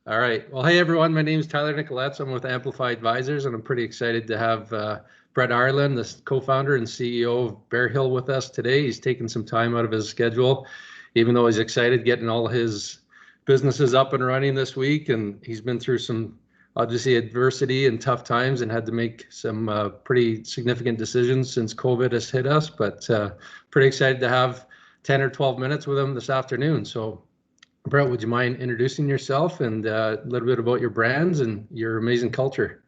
All right. Well, hey, everyone. My name is Tyler Nicoletz. I'm with Amplify Advisors, and I'm pretty excited to have Brett Ireland, the co-founder and CEO of Bearhill, with us today. He's taken some time out of his schedule, even though he's excited getting all his businesses up and running this week. And he's been through some, obviously, adversity and tough times and had to make some pretty significant decisions since COVID has hit us. But pretty excited to have 10 or 12 minutes with him this afternoon. So Brett, would you mind introducing yourself and a little bit about your brands and your amazing culture?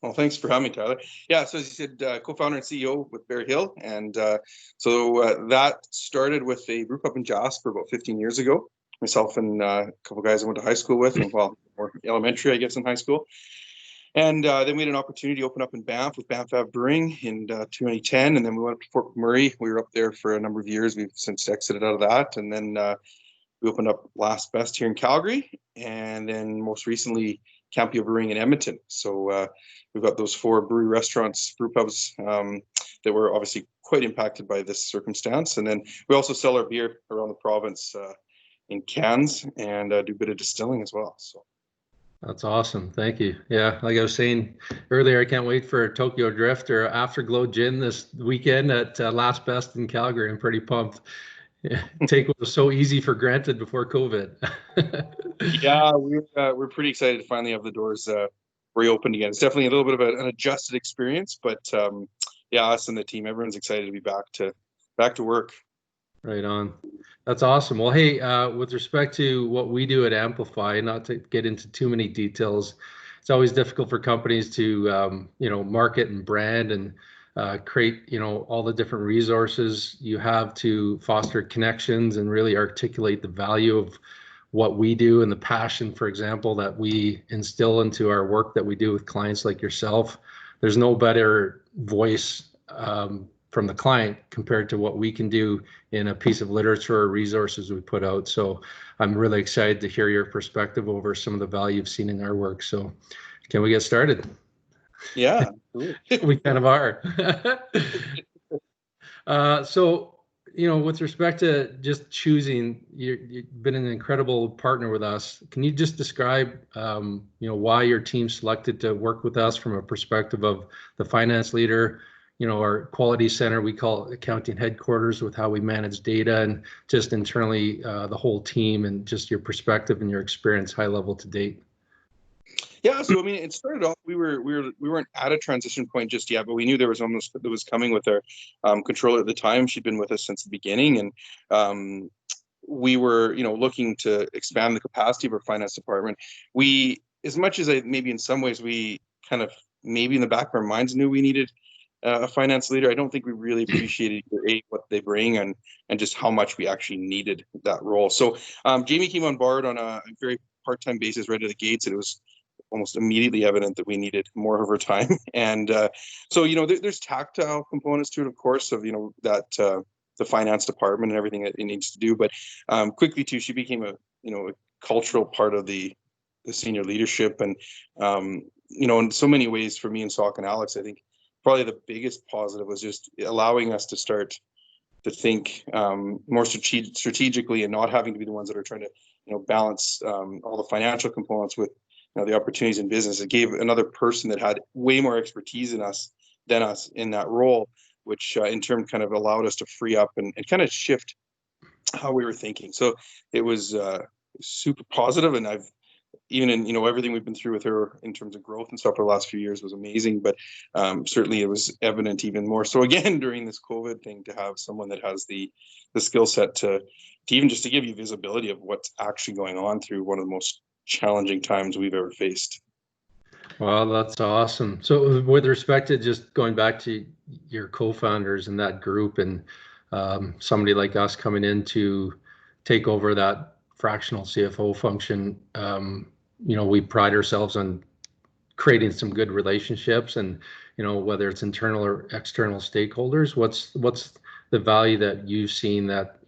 Well, thanks for having me, Tyler. Yeah, so as you said, co-founder and CEO with Bearhill. And that started with a brew pub in Jasper about 15 years ago. Myself and a couple of guys I went to high school with, or elementary, I guess, in high school. And then we had an opportunity to open up in Banff with Banff Brewing in 2010. And then we went up to Fort McMurray. We were up there for a number of years. We've since exited out of that. And then we opened up Last Best here in Calgary, and then most recently Campio Brewing in Edmonton. So we've got those 4 brewery restaurants, brew pubs that were obviously quite impacted by this circumstance. And then we also sell our beer around the province in cans and do a bit of distilling as well. So that's awesome. Thank you. Yeah, like I was saying earlier, I can't wait for Tokyo Drift or Afterglow Gin this weekend at Last Best in Calgary. I'm pretty pumped. Take what was so easy for granted before COVID. Yeah, we're pretty excited to finally have the doors reopened again. It's definitely a little bit of an adjusted experience, but yeah, us and the team, everyone's excited to be back to work. Right on. That's awesome. Well, hey, with respect to what we do at Amplify, not to get into too many details, it's always difficult for companies to market and brand and create, all the different resources you have to foster connections and really articulate the value of what we do and the passion, for example, that we instill into our work that we do with clients like yourself. There's no better voice from the client compared to what we can do in a piece of literature or resources we put out. So I'm really excited to hear your perspective over some of the value you've seen in our work. So can we get started? Yeah, we kind of are. With respect to just choosing, you've been an incredible partner with us. Can you just describe, why your team selected to work with us from a perspective of the finance leader, our quality center, we call it accounting headquarters, with how we manage data, and just internally the whole team, and just your perspective and your experience high level to date? Yeah, so I mean, it started off. We weren't at a transition point just yet, but we knew there was coming with our controller at the time. She'd been with us since the beginning, and we were, looking to expand the capacity of our finance department. We, as much as maybe in some ways we kind of maybe in the back of our minds knew we needed a finance leader, I don't think we really appreciated what they bring and just how much we actually needed that role. So Jamie came on board on a very part-time basis right at the gates, and it was almost immediately evident that we needed more of her time. And there's tactile components to it, of course, of that the finance department and everything that it needs to do. But quickly too, she became a cultural part of the senior leadership. And in so many ways, for me and Sauk and Alex, I think probably the biggest positive was just allowing us to start to think more strategically, and not having to be the ones that are trying to balance all the financial components with the opportunities in business. It gave another person that had way more expertise than us in that role, which in turn kind of allowed us to free up and kind of shift how we were thinking. So it was super positive, and I've even in everything we've been through with her in terms of growth and stuff for the last few years was amazing. But certainly it was evident even more so again during this COVID thing, to have someone that has the skill set to even just to give you visibility of what's actually going on through one of the most challenging times we've ever faced. Wow, that's awesome. So with respect to just going back to your co-founders and that group, and somebody like us coming in to take over that fractional CFO function, we pride ourselves on creating some good relationships, and whether it's internal or external stakeholders, what's the value that you've seen that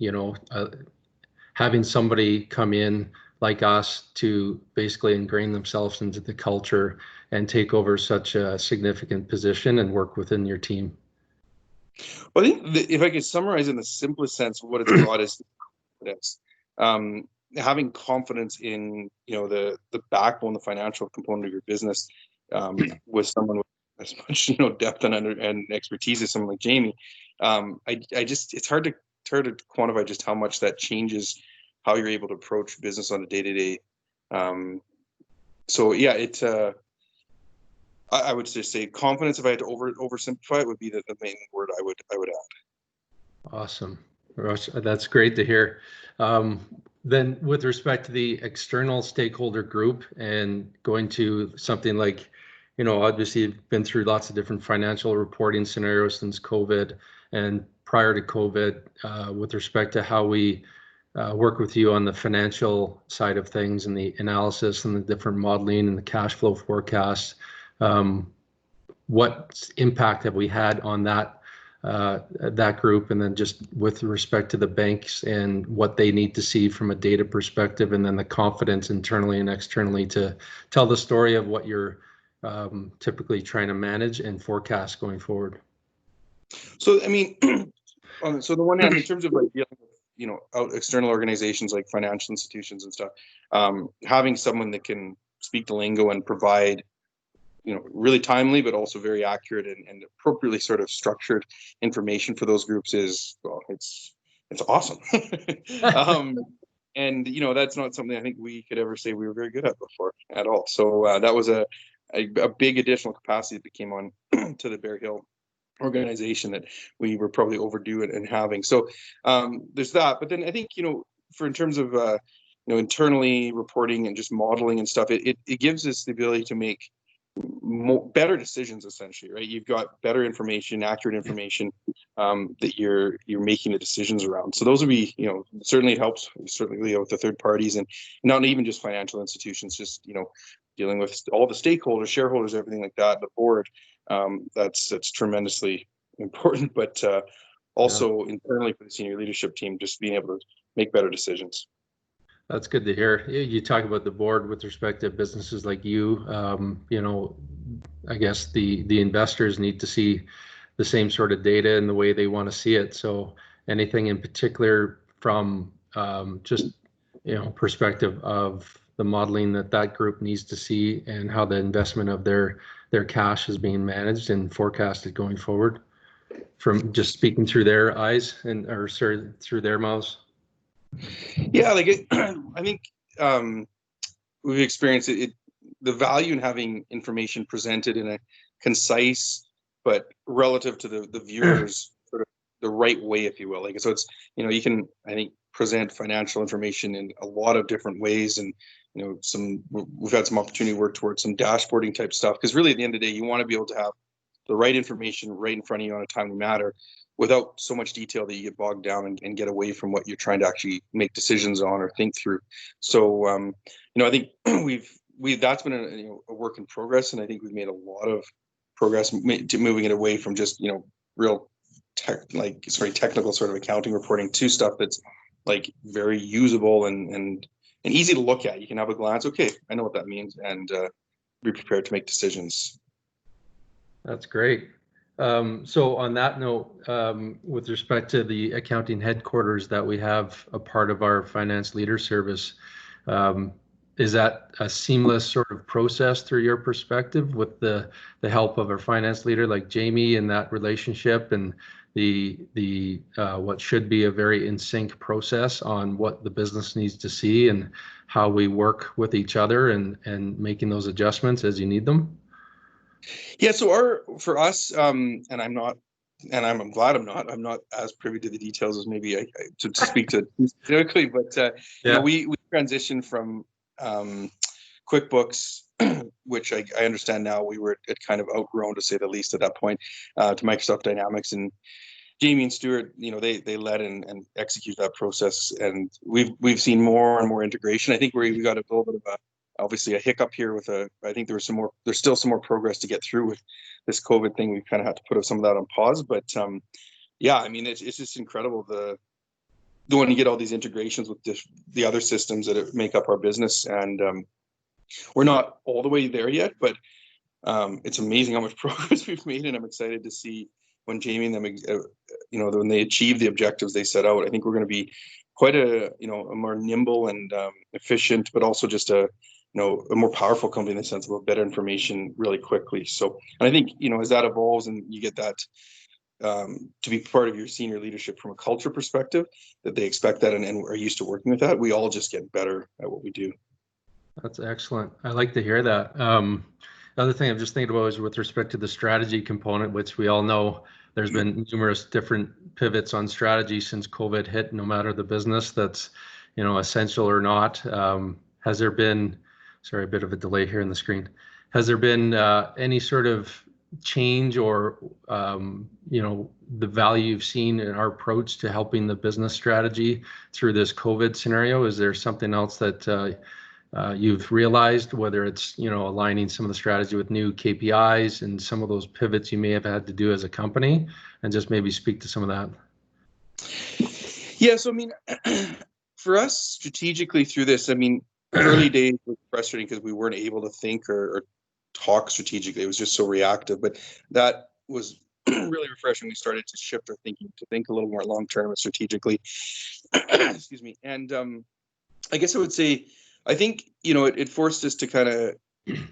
having somebody come in like us to basically ingrain themselves into the culture and take over such a significant position and work within your team? Well, I think if I could summarize in the simplest sense, what it's brought is confidence. having confidence in, the backbone, the financial component of your business, with someone with as much, depth and expertise as someone like Jamie. I just, it's hard to quantify just how much that changes how you're able to approach business on a day-to-day. So yeah, I would just say confidence. If I had to oversimplify it, would be the main word I would add. Awesome. Russ, that's great to hear. Then with respect to the external stakeholder group and going to something like, obviously you've been through lots of different financial reporting scenarios since COVID and prior to COVID, with respect to how we work with you on the financial side of things and the analysis and the different modeling and the cash flow forecasts. What impact have we had on that group, and then just with respect to the banks and what they need to see from a data perspective, and then the confidence internally and externally to tell the story of what you're typically trying to manage and forecast going forward? So, I mean, so the one hand, in terms of like dealing with, external organizations like financial institutions and stuff, having someone that can speak the lingo and provide, really timely, but also very accurate and appropriately sort of structured information for those groups is, well, it's awesome. And, that's not something I think we could ever say we were very good at before at all. So that was a big additional capacity that came on to the Bearhill organization that we were probably overdue in having. So there's that. But then I think, for in terms of, internally reporting and just modeling and stuff, it gives us the ability to make better decisions, essentially, right? You've got better information, accurate information, that you're making the decisions around. So those would be, certainly helps, certainly with the third parties, and not even just financial institutions, just, dealing with all the stakeholders, shareholders, everything like that, the board. That's tremendously important, but also internally for the senior leadership team, just being able to make better decisions. That's good to hear. You talk about the board with respect to businesses like you. I guess the investors need to see the same sort of data and the way they want to see it. So anything in particular from just perspective of the modeling that group needs to see, and how the investment of their cash is being managed and forecasted going forward, from just speaking through their eyes through their mouths. Yeah, I think we've experienced it. The value in having information presented in a concise but relative to the viewers sort of the right way, if you will. So it's, you can, I think, present financial information in a lot of different ways, and we've had some opportunity to work towards some dashboarding type stuff, because really at the end of the day, you want to be able to have the right information right in front of you on a timely matter, without so much detail that you get bogged down and get away from what you're trying to actually make decisions on or think through. So, I think that's been a work in progress, and I think we've made a lot of progress to moving it away from just, real technical sort of accounting reporting to stuff that's like very usable and easy to look at. You can have a glance, okay, I know what that means, and be prepared to make decisions. That's great. So on that note, with respect to the accounting headquarters that we have a part of our finance leader service, is that a seamless sort of process through your perspective, with the help of our finance leader like Jamie in that relationship, and the what should be a very in sync process on what the business needs to see and how we work with each other and making those adjustments as you need them? Yeah, so for us, and I'm glad I'm not as privy to the details as maybe I to speak to specifically, but we transitioned from QuickBooks, which I understand now we were at kind of outgrown, to say the least, at that point, to Microsoft Dynamics, and Jamie and Stuart, they led and executed that process, and we've seen more and more integration. I think we got a little bit of obviously a hiccup here I think there's still some more progress to get through with this COVID thing. We kind of had to put some of that on pause, but I mean, it's just incredible when you get all these integrations with the other systems that make up our business, and we're not all the way there yet, but it's amazing how much progress we've made, and I'm excited to see when Jamie and them, when they achieve the objectives they set out. I think we're going to be quite a a more nimble and efficient, but also just a a more powerful company in the sense of better information really quickly. So, and I think as that evolves and you get that to be part of your senior leadership from a culture perspective, that they expect that and are used to working with that, we all just get better at what we do. That's excellent. I like to hear that. The other thing I'm just thinking about is with respect to the strategy component, which we all know there's been numerous different pivots on strategy since COVID hit, no matter the business that's, essential or not. Has there been, sorry, a bit of a delay here in the screen. Has there been any sort of change or, the value you've seen in our approach to helping the business strategy through this COVID scenario? Is there something else that you've realized, whether it's aligning some of the strategy with new KPIs and some of those pivots you may have had to do as a company, and just maybe speak to some of that? Yeah, so I mean, for us strategically through this, I mean, early days was frustrating because we weren't able to think or talk strategically. It was just so reactive, but that was really refreshing. We started to shift our thinking to think a little more long term and strategically. Excuse me. And I guess I would say, I think it forced us to kind of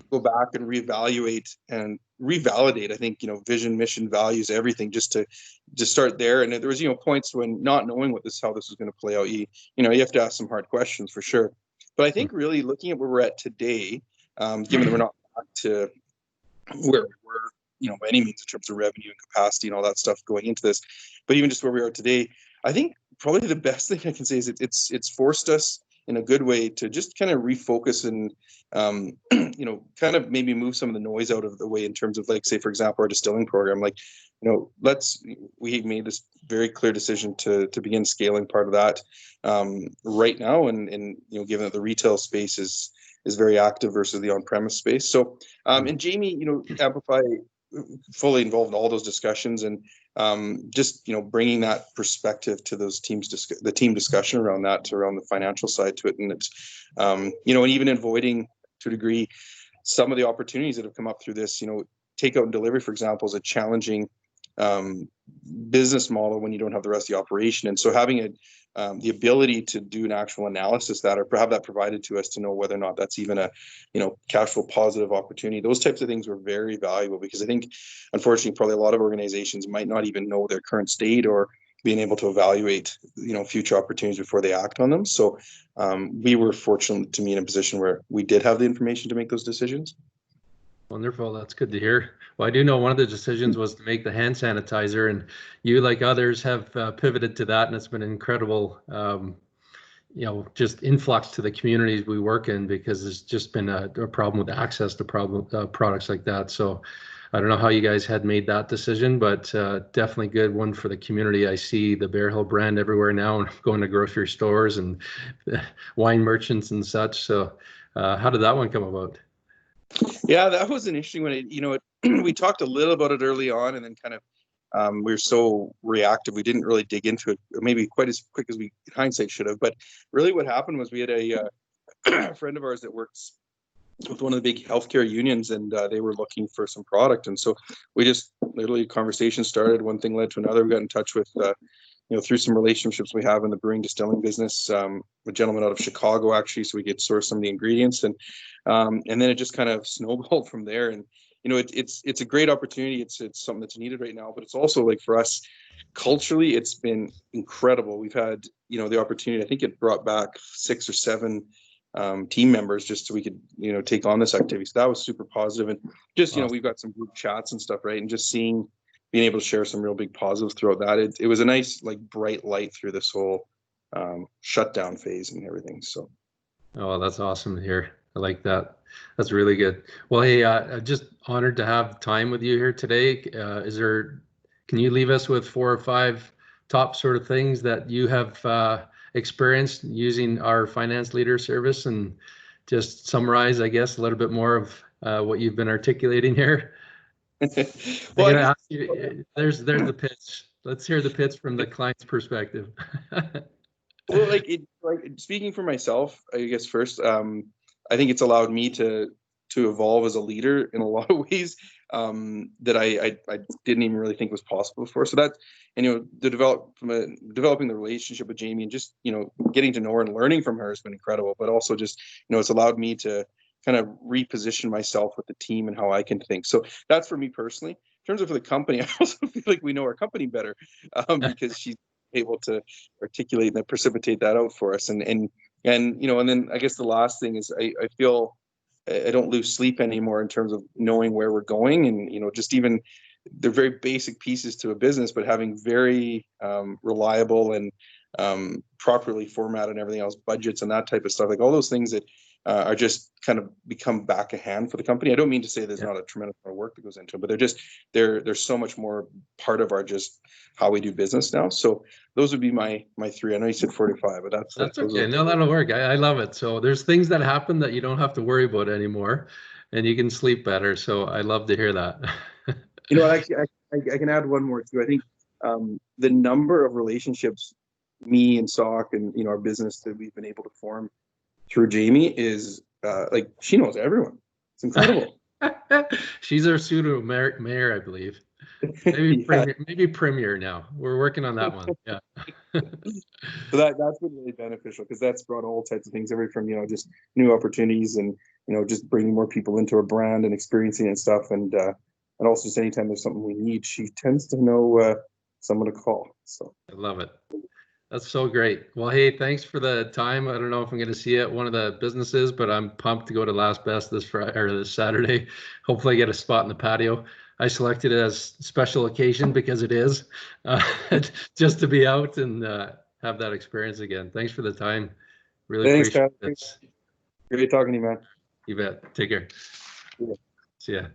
go back and reevaluate and revalidate. I think vision, mission, values, everything, just to start there. And there was points when not knowing how this was going to play out, you have to ask some hard questions for sure. But I think really looking at where we're at today, given that we're not back to where we were, by any means in terms of revenue and capacity and all that stuff going into this, but even just where we are today, I think probably the best thing I can say is it's forced us in a good way to just kind of refocus and kind of maybe move some of the noise out of the way in terms of, like, say for example, our distilling program. Like, we made this very clear decision to begin scaling part of that right now, and given that the retail space is very active versus the on-premise space. So and Jamie, Amplify, fully involved in all those discussions, and just bringing that perspective to those the team discussion around the financial side to it, and it's and even avoiding to a degree some of the opportunities that have come up through this. Takeout and delivery, for example, is a challenging business model when you don't have the rest of the operation, and so having the ability to do an actual analysis that, or have that provided to us to know whether or not that's even a cash flow positive opportunity, those types of things were very valuable, because I think unfortunately probably a lot of organizations might not even know their current state or being able to evaluate future opportunities before they act on them. So we were fortunate to be in a position where we did have the information to make those decisions. Wonderful. That's good to hear. Well, I do know one of the decisions was to make the hand sanitizer, and you, like others, have pivoted to that, and it's been incredible, just influx to the communities we work in, because there's just been a problem with access to products like that. So I don't know how you guys had made that decision, but definitely good one for the community. I see the Bearhill brand everywhere now, and going to grocery stores and wine merchants and such. So how did that one come about? Yeah, that was an interesting one. We talked a little about it early on, and then kind of we were so reactive, we didn't really dig into it, maybe quite as quick as we, in hindsight, should have. But really what happened was we had a friend of ours that works with one of the big healthcare unions, and they were looking for some product. And so we just literally, conversation started, one thing led to another. We got in touch with through some relationships we have in the brewing distilling business, a gentleman out of Chicago, actually, so we could source some of the ingredients, and then it just kind of snowballed from there. And it's a great opportunity. It's something that's needed right now, but it's also, like, for us culturally, it's been incredible. We've had the opportunity. I think it brought back 6 or 7 team members just so we could take on this activity. So that was super positive. And just we've got some group chats and stuff, right? And just being able to share some real big positives throughout that. It was a nice, like, bright light through this whole shutdown phase and everything. So, oh, that's awesome to hear. I like that. That's really good. Well, hey, just honored to have time with you here today. Can you leave us with 4 or 5 top sort of things that you have experienced using our finance leader service, and just summarize, I guess, a little bit more of what you've been articulating here? Well, ask you, there's the pitch. Let's hear the pitch from the client's perspective. Well, like speaking for myself, I guess first, I think it's allowed me to evolve as a leader in a lot of ways. that I didn't even really think was possible before. So that, and developing the relationship with Jamie and just getting to know her and learning from her has been incredible. But also just it's allowed me to kind of reposition myself with the team and how I can think. So that's for me personally. In terms of the company, I also feel like we know our company better because she's able to articulate and precipitate that out for us. And then I guess the last thing is I feel I don't lose sleep anymore in terms of knowing where we're going, and just even they're very basic pieces to a business, but having very reliable and properly formatted and everything else, budgets and that type of stuff, like all those things that are just kind of become back a hand for the company. I don't mean to say there's not a tremendous amount of work that goes into it, but they're so much more part of our just how we do business now. So those would be my three. I know you said 45, but that's okay. No, that'll work. I love it. So there's things that happen that you don't have to worry about anymore, and you can sleep better. So I love to hear that. Actually, I can add one more too. I think the number of relationships me and Sock and our business that we've been able to form through Jamie is like she knows everyone. It's incredible. She's our pseudo mayor, I believe. Maybe maybe premier now. We're working on that one. Yeah. So that's been really beneficial because that's brought all types of things, everything from just new opportunities and just bringing more people into our brand and experiencing it and stuff, and also just anytime there's something we need, she tends to know someone to call. So I love it. That's so great. Well, hey, thanks for the time. I don't know if I'm going to see you at one of the businesses, but I'm pumped to go to Last Best this Friday or this Saturday. Hopefully, I get a spot in the patio. I selected it as special occasion because it is just to be out and have that experience again. Thanks for the time. Really appreciate it. Great talking to you, man. You bet. Take care. Yeah. See ya.